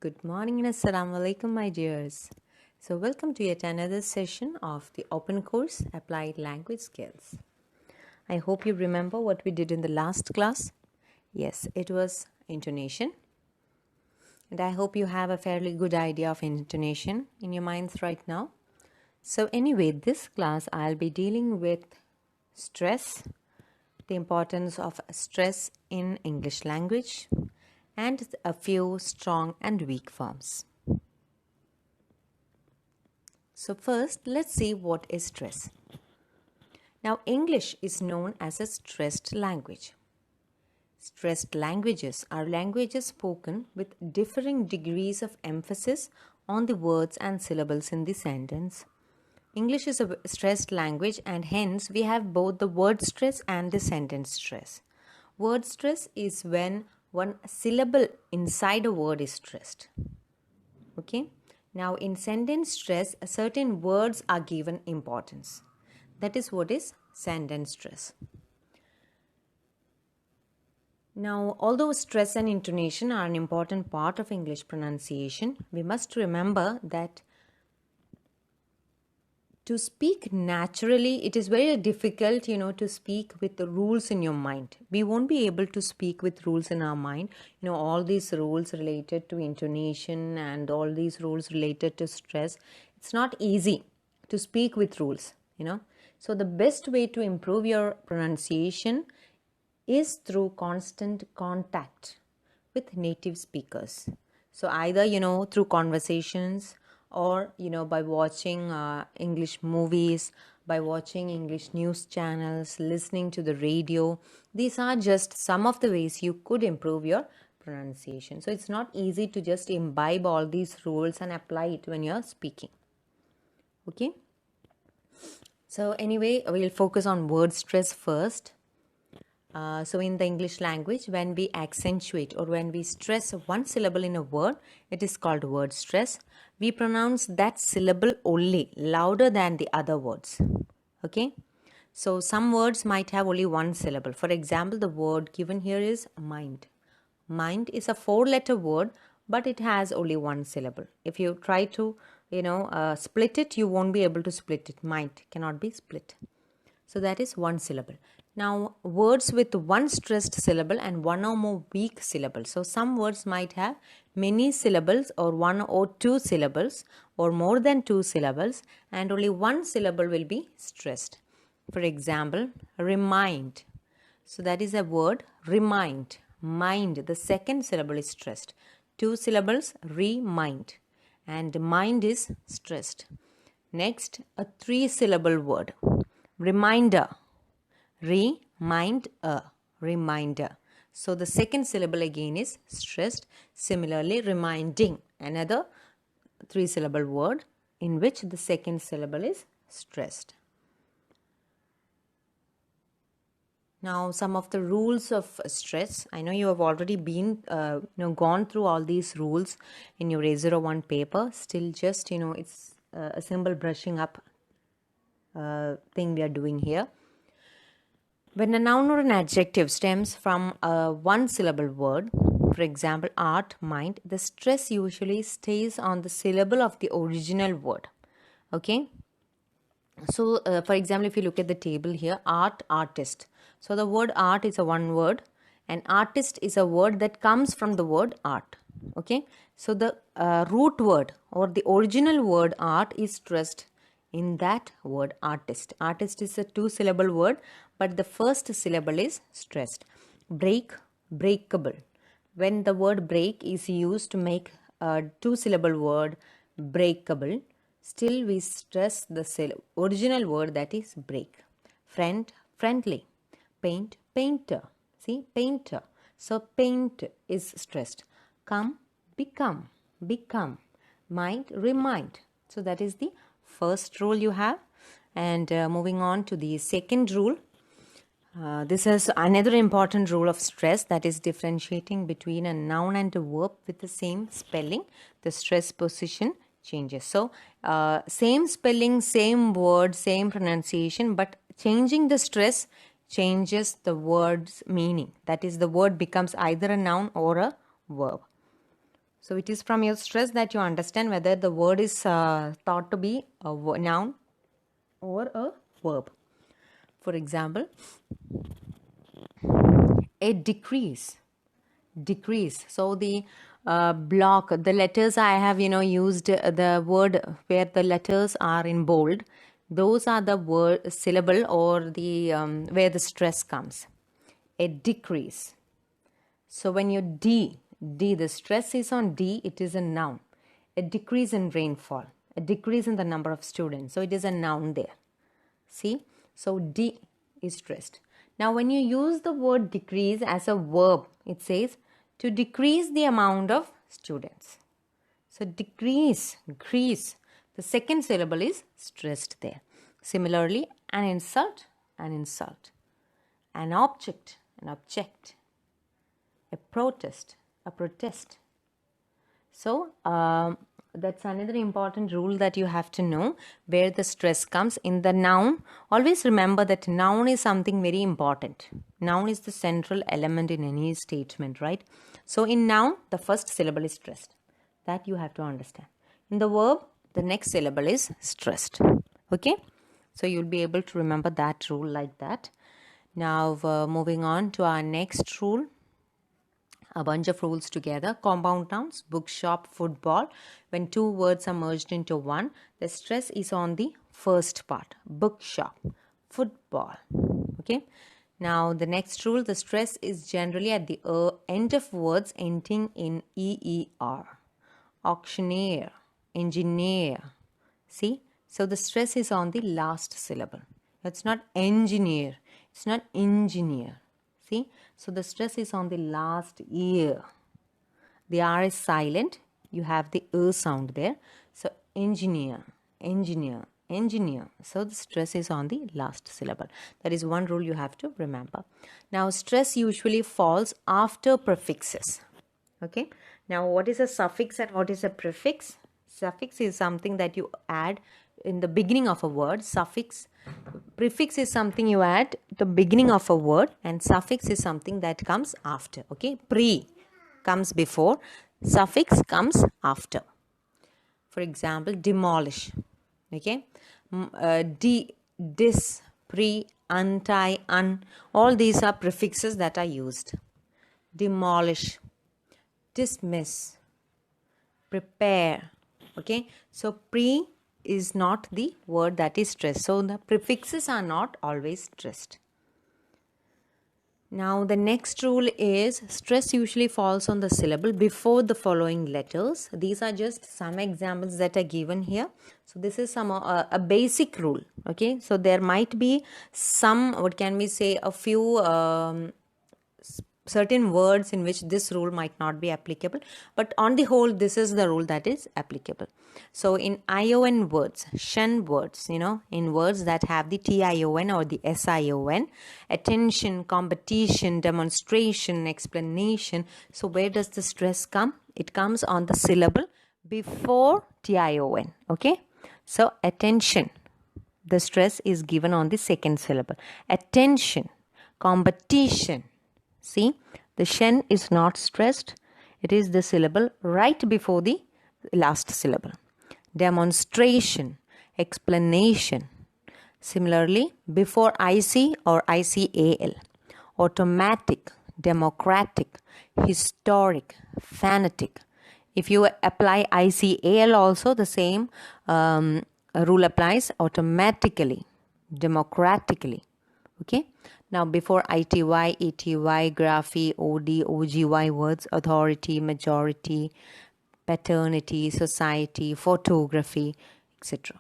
Good morning and Assalamu alaikum, my dears. So, welcome to yet another session of the open course Applied Language Skills. I hope you remember what we did in the last class. Yes, it was intonation. And I hope you have a fairly good idea of intonation in your minds right now. So, anyway, this class I'll be dealing with stress, the importance of stress in English language, and a few strong and weak forms. So first, let's see what is stress. Now, English is known as a stressed language. Stressed languages are languages spoken with differing degrees of emphasis on the words and syllables in the sentence. English is a stressed language, and hence we have both the word stress and the sentence stress. Word stress is when one syllable inside a word is stressed. Okay? Now, in sentence stress, certain words are given importance. That is what is sentence stress. Now, although stress and intonation are an important part of English pronunciation, we must remember that to speak naturally, it is very difficult, to speak with the rules in your mind. We won't be able to speak with rules in our mind. All these rules related to intonation and all these rules related to stress. It's not easy to speak with rules, So the best way to improve your pronunciation is through constant contact with native speakers. So either, through conversations, or by watching English movies, by watching English news channels, listening to the radio. These are just some of the ways you could improve your pronunciation. So it's not easy to just imbibe all these rules and apply it when you're speaking. Okay? So anyway, we'll focus on word stress first. So in the English language, when we accentuate or when we stress one syllable in a word, it is called word stress. We pronounce that syllable only louder than the other words. Okay? So some words might have only one syllable. For example, the word given here is mind. Mind is a 4-letter word, but it has only one syllable. If you try to, split it, you won't be able to split it. Mind cannot be split. So that is one syllable. Now, words with one stressed syllable and one or more weak syllables. So some words might have many syllables or one or two syllables or more than two syllables, and only one syllable will be stressed. For example, remind. So that is a word, remind. Mind, the second syllable is stressed. Two syllables, remind. And mind is stressed. Next, a 3-syllable word, reminder. Reminder. So the second syllable again is stressed. Similarly, reminding, another 3-syllable word in which the second syllable is stressed. Now, some of the rules of stress. I know you have already been, gone through all these rules in your A01 paper. Still, just it's a simple brushing up thing we are doing here. When a noun or an adjective stems from a one-syllable word, for example, art, mind, the stress usually stays on the syllable of the original word. Okay? So, for example, if you look at the table here, art, artist. So, the word art is a one word, and artist is a word that comes from the word art. Okay? So, the root word or the original word art is stressed in that word artist. Artist is a 2-syllable word, but the first syllable is stressed. Break, breakable. When the word break is used to make a 2-syllable word breakable, still we stress the original word, that is break. Friend, friendly. Paint, painter. See, painter. So paint is stressed. Come, become. Become. Mind, remind. So that is the first rule you have. And moving on to the second rule. This is another important rule of stress, that is differentiating between a noun and a verb with the same spelling. The stress position changes. So same spelling, same word, same pronunciation, but changing the stress changes the word's meaning. That is, the word becomes either a noun or a verb. So it is from your stress that you understand whether the word is thought to be a noun or a verb. For example, a decrease. So the block, the letters I have used the word where the letters are in bold. Those are the word syllable or the where the stress comes. A decrease. So when you D, the stress is on D, it is a noun. A decrease in rainfall, a decrease in the number of students. So it is a noun there. See? So D is stressed. Now when you use the word decrease as a verb, it says to decrease the amount of students. So decrease. The second syllable is stressed there. Similarly, an insult. An object. A protest. So that's another important rule that you have to know where the stress comes in the noun. Always remember that noun is something very important. Noun is the central element in any statement, right? So in noun, the first syllable is stressed. That you have to understand. In the verb, the next syllable is stressed. Okay? So you'll be able to remember that rule like that. Now moving on to our next rule. A bunch of rules together. Compound nouns, bookshop, football. When two words are merged into one, the stress is on the first part. Bookshop, football. Okay. Now the next rule, the stress is generally at the end of words ending in EER. Auctioneer, engineer. See? So the stress is on the last syllable. It's not engineer. It's not engineer. See? So the stress is on the last ear. The R is silent. You have the sound there. So engineer. So the stress is on the last syllable. That is one rule you have to remember. Now stress usually falls after prefixes. Okay. Now what is a suffix and what is a prefix? Suffix is something that you add in the beginning of a word. Prefix is something you add at the beginning of a word, and suffix is something that comes after. Okay, pre comes before, suffix comes after. For example, demolish. Okay, dis, pre, anti, un. All these are prefixes that are used. Demolish, dismiss, prepare. Okay, so pre is not the word that is stressed. So the prefixes are not always stressed. Now the next rule is stress usually falls on the syllable before the following letters. These are just some examples that are given here. So this is a basic rule. Okay, so there might be some, what can we say, a few certain words in which this rule might not be applicable, but on the whole this is the rule that is applicable. So in ION words, shun words, in words that have the TION or the SION, attention, competition, demonstration, explanation. So where does the stress come? It comes on the syllable before TION. Okay, so attention, the stress is given on the second syllable. Attention, competition. See, the shen is not stressed. It is the syllable right before the last syllable. Demonstration, explanation. Similarly, before IC or ICAL. Automatic, democratic, historic, fanatic. If you apply ICAL also, the same rule applies automatically, democratically. Okay. Now before ITY, ETY, graphy, OD, OGY words, authority, majority, paternity, society, photography, etc.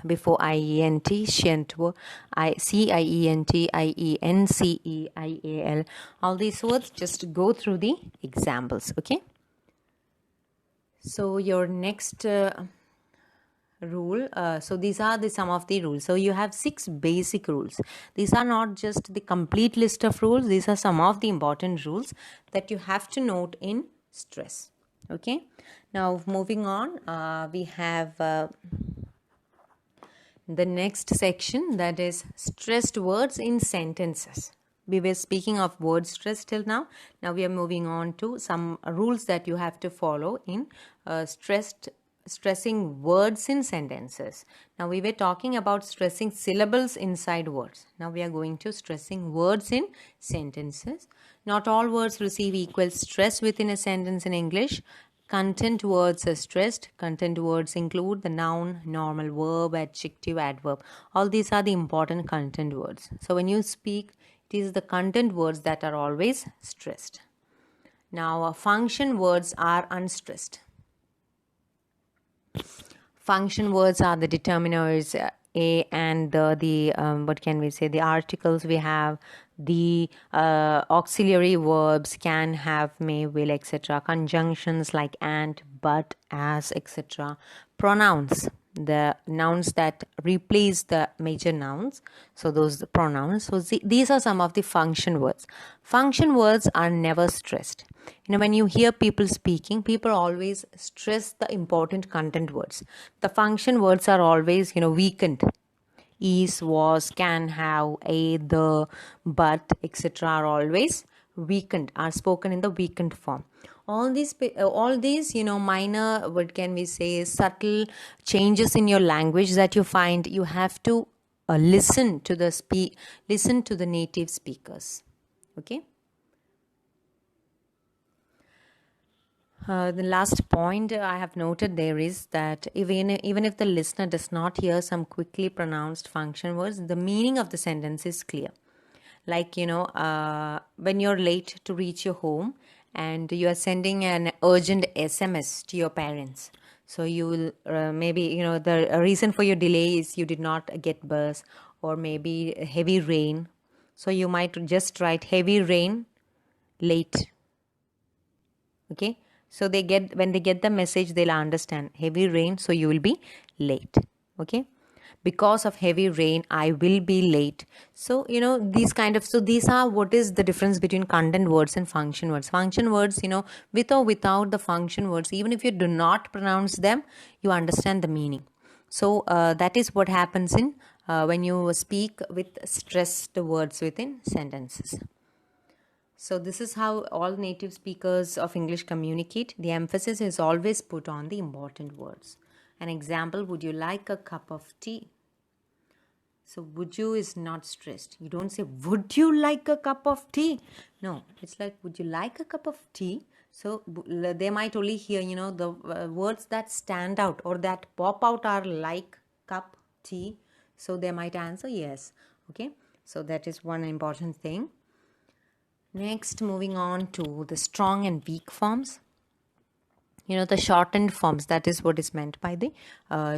Before IENT, shent, CIENT, IENCE, IAL. All these words, just go through the examples. Okay. So your next rule, so these are some of the rules. So you have 6 basic rules. These are not just the complete list of rules. These are some of the important rules that you have to note in stress. Okay, now moving on, we have the next section, that is stressed words in sentences. We were speaking of word stress till now. Now we are moving on to some rules that you have to follow in stressing words in sentences. Now we were talking about stressing syllables inside words. Now we are going to stressing words in sentences. Not all words receive equal stress within a sentence in English. Content words are stressed. Content words include the noun, normal verb, adjective, adverb. All these are the important content words. So when you speak, it is the content words that are always stressed. Now, function words are unstressed. Function words are the determiners, a and the what can we say, the articles we have, the auxiliary verbs can, have, may, will, etc. Conjunctions like and, but, as, etc. Pronouns, the nouns that replace the major nouns, so those the pronouns. So these are some of the function words. Function words are never stressed. When you hear people speaking, people always stress the important content words. The function words are always weakened. Is, was, can, have, a, the, but, etc. are always weakened, are spoken in the weakened form. All these minor, what can we say, subtle changes in your language that you find, you have to listen to the native speakers. Okay. The last point I have noted there is that even if the listener does not hear some quickly pronounced function words, the meaning of the sentence is clear. Like, when you're late to reach your home and you are sending an urgent SMS to your parents. So you will maybe, the reason for your delay is you did not get bus, or maybe heavy rain. So you might just write heavy rain, late. Okay. So when they get the message, they'll understand heavy rain, so you will be late. Okay. Because of heavy rain, I will be late. So, these are what is the difference between content words and function words. Function words, with or without the function words, even if you do not pronounce them, you understand the meaning. So that is what happens in when you speak with stressed words within sentences. So this is how all native speakers of English communicate. The emphasis is always put on the important words. An example, would you like a cup of tea? So would you is not stressed. You don't say, would you like a cup of tea? No, it's like, would you like a cup of tea? So they might only hear, the words that stand out or that pop out are like cup, tea. So they might answer yes. Okay. So that is one important thing. Next, moving on to the strong and weak forms. The shortened forms, that is what is meant by the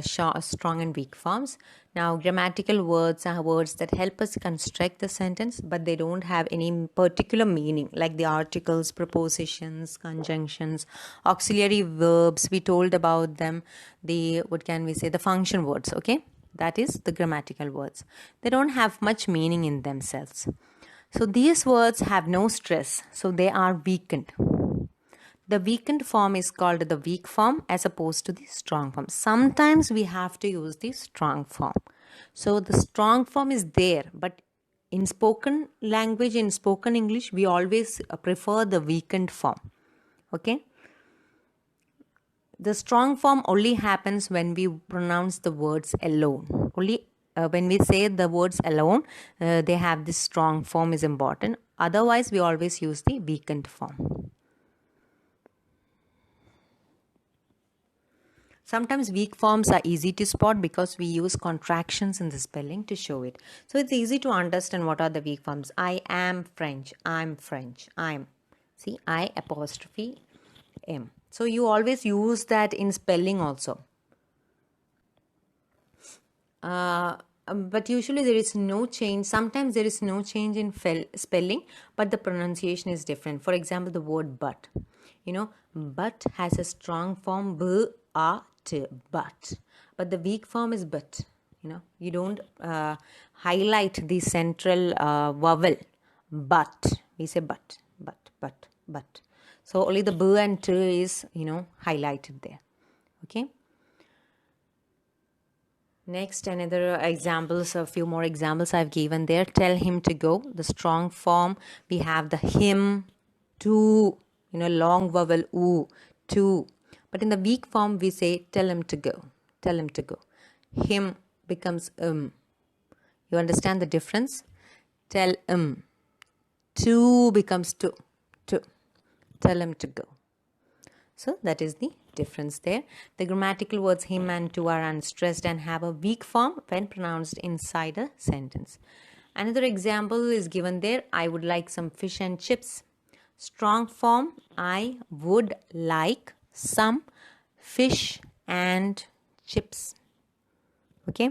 strong and weak forms. Now, grammatical words are words that help us construct the sentence, but they don't have any particular meaning, like the articles, prepositions, conjunctions, auxiliary verbs. We told about them. The function words, okay? That is the grammatical words. They don't have much meaning in themselves. So these words have no stress, so they are weakened. The weakened form is called the weak form as opposed to the strong form. Sometimes we have to use the strong form. So the strong form is there, but in spoken language, in spoken English, we always prefer the weakened form. Okay? The strong form only happens when we pronounce the words alone. Only when we say the words alone, they have this strong form is important. Otherwise, we always use the weakened form. Sometimes weak forms are easy to spot because we use contractions in the spelling to show it. So it's easy to understand what are the weak forms. I am French. I'm French. I'm. See, I apostrophe am. So you always use that in spelling also. But usually there is no change. Sometimes there is no change in spelling, but the pronunciation is different. For example, the word but. But has a strong form b-a-t, but. But the weak form is but. You don't highlight the central vowel. But. We say but. So only the b and t is, highlighted there. Okay. Next, another examples, a few more examples I've given there. Tell him to go. The strong form, we have the him, to, long vowel oo, to. But in the weak form, we say tell him to go. Tell him to go. Him becomes You understand the difference? Tell him. To becomes to. To. Tell him to go. So that is the difference there. The grammatical words him and to are unstressed and have a weak form when pronounced inside a sentence. Another example is given there. I would like some fish and chips. Strong form, I would like some fish and chips. Okay.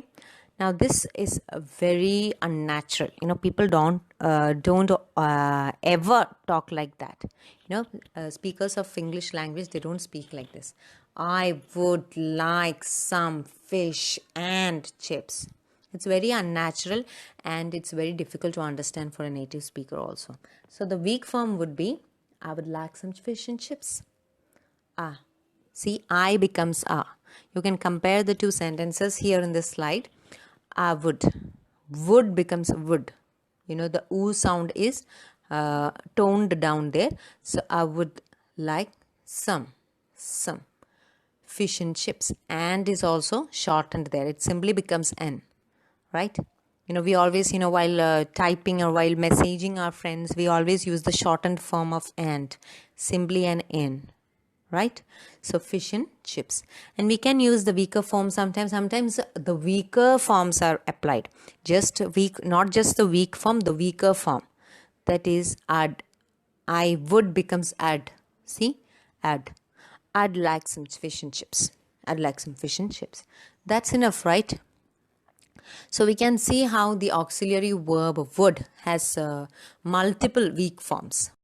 Now this is very unnatural. People don't ever talk like that. Speakers of English language, they don't speak like this. I would like some fish and chips. It's very unnatural and it's very difficult to understand for a native speaker also. So the weak form would be I would like some fish and chips. Ah. See, I becomes ah. You can compare the two sentences here in this slide. I would. Would becomes would. The oo sound is toned down there. So I would like some fish and chips. And is also shortened there. It simply becomes n. Right? We always, while typing or while messaging our friends, we always use the shortened form of and. Simply an n. Right? So fish and chips. And we can use the weaker form sometimes. Sometimes the weaker forms are applied. Not just the weak form, the weaker form. That is add. I would becomes add. See? Add. I'd like some fish and chips. I'd like some fish and chips. That's enough, right? So we can see how the auxiliary verb would has multiple weak forms.